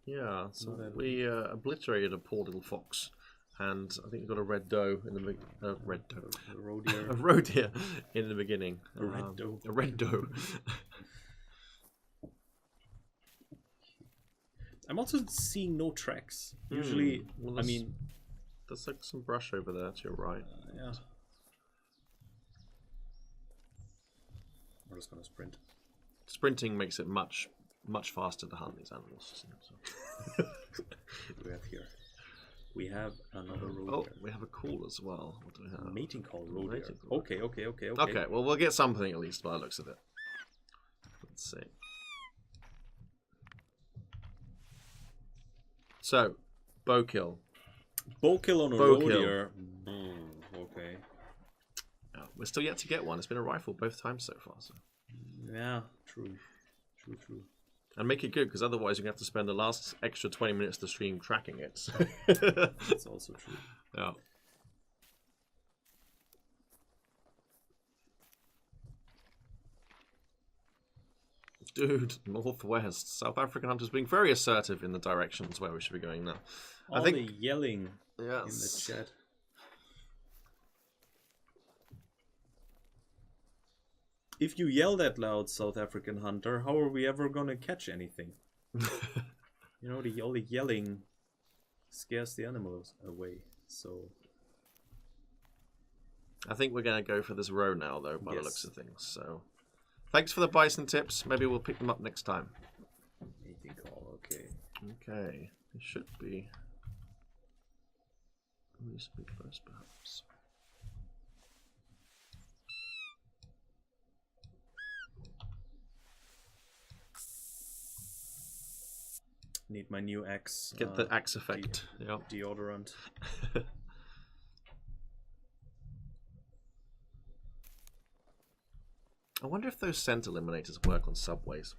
Yeah, so we obliterated a poor little fox, and I think we got a red doe in the red doe, A roe deer. a roe deer in the beginning. A red doe. A red doe. I'm also seeing no tracks. Usually, well, I mean, there's like some brush over there to your right. Yeah. We're just gonna sprint. Sprinting makes it much faster to hunt these animals. So. What do we have here? We have another roe deer. We have a call as well. What do we have? Mating call roe deer. Mating call. Okay. Okay, well, we'll get something at least by the looks of it. Let's see. So, bow kill. Bow kill on a Bow roe kill. deer. Okay. Oh, we're still yet to get one. It's been a rifle both times so far. So. Yeah, true. And make it good, because otherwise you're going to have to spend the last extra 20 minutes of the stream tracking it. So. That's also true. Yeah. Dude, northwest. South African hunters being very assertive in the directions where we should be going now. All the yelling in the Yes. chat. If you yell that loud, South African hunter, how are we ever gonna catch anything? You know, all the yelling scares the animals away. So I think we're going to go for this row now, though, by the Yes. looks of things. So, thanks for the bison tips. Maybe we'll pick them up next time. mating call, okay. Okay, it should be. Let me speak first, perhaps. Need my new axe. Get the axe effect. Yep. Deodorant. I wonder if those scent eliminators work on subways.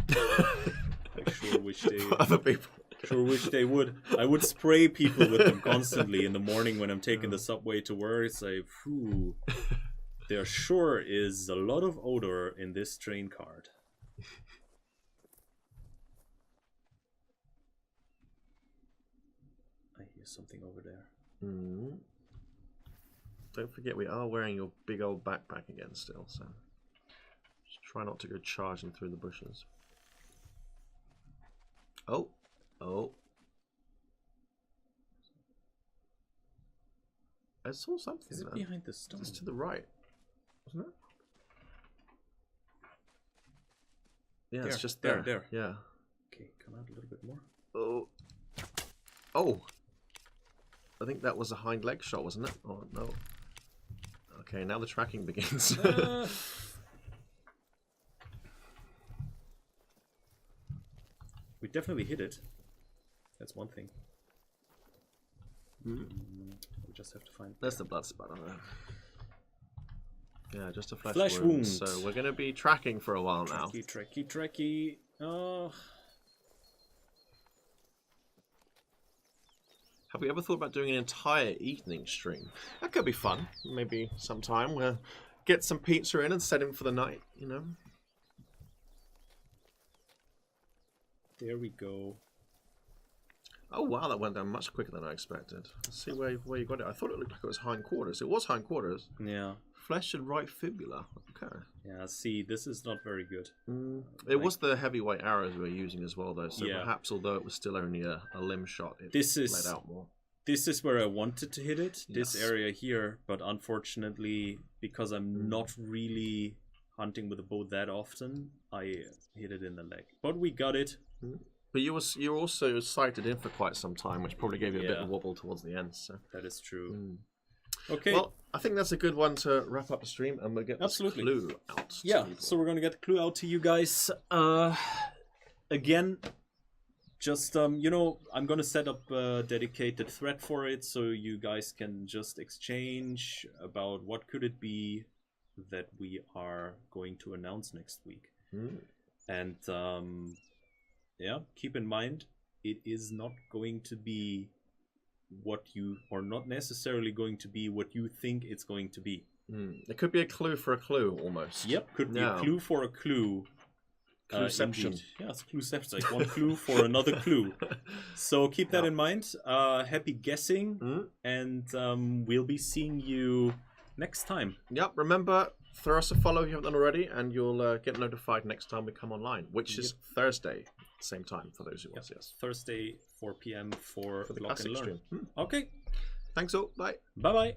I sure wish they For other people. Sure wish they would. I would spray people with them constantly in the morning when I'm taking the subway to work. It's like, phew, there sure is a lot of odor in this train card. I hear something over there. Mm. Don't forget we are wearing your big old backpack again still, so just try not to go charging through the bushes. Oh. I saw something Is it there. behind the stone? It's to the right, wasn't it? Yeah, it's just there. There. Yeah. Okay, come out a little bit more. Oh. I think that was a hind leg shot, wasn't it? Oh, no. Okay, now the tracking begins. We definitely hit it. That's one thing. We just have to find... There's the blood spot on there. Yeah, just a Flesh wound. wound. So we're going to be tracking for a while now. Tracky. Oh... Have we ever thought about doing an entire evening stream? That could be fun. Maybe sometime we'll get some pizza in and set in for the night, you know? There we go. Oh wow, that went down much quicker than I expected. Let's see where you got it. I thought it looked like it was hindquarters. It was hindquarters. Yeah. Flesh and right fibula. Okay. Yeah, see, this is not very good. It was the heavyweight arrows we were using as well, though. So Yeah. perhaps, although it was still only a limb shot, it let out more. This is where I wanted to hit it, this Yes. area here, but unfortunately, because I'm not really hunting with a bow that often, I hit it in the leg. But we got it. But you were also sighted in for quite some time, which probably gave you a bit Yeah. of wobble towards the end. So That is true. Okay. well, I think that's a good one to wrap up the stream, and we'll get this Absolutely. clue out. to Yeah, people. so we're gonna get the clue out to you guys. Again, just you know, I'm gonna set up a dedicated thread for it, so you guys can just exchange about what could it be that we are going to announce next week. And yeah, keep in mind, it is not going to be what you, or not necessarily going to be what you think it's going to be. It could be a clue for a clue, almost. Yep, could be Yeah. a clue for a clue. Clueception. Indeed. Yeah, it's clueception. Like one clue for another clue. So keep that in mind. Happy guessing, and we'll be seeing you next time. Yep, remember, throw us a follow if you haven't done already, and you'll get notified next time we come online, which is Thursday, same time for those who want. Yes. Thursday, 4 p.m. for For the Lock and classic Learn. stream. Okay. Thanks all. Bye. Bye-bye.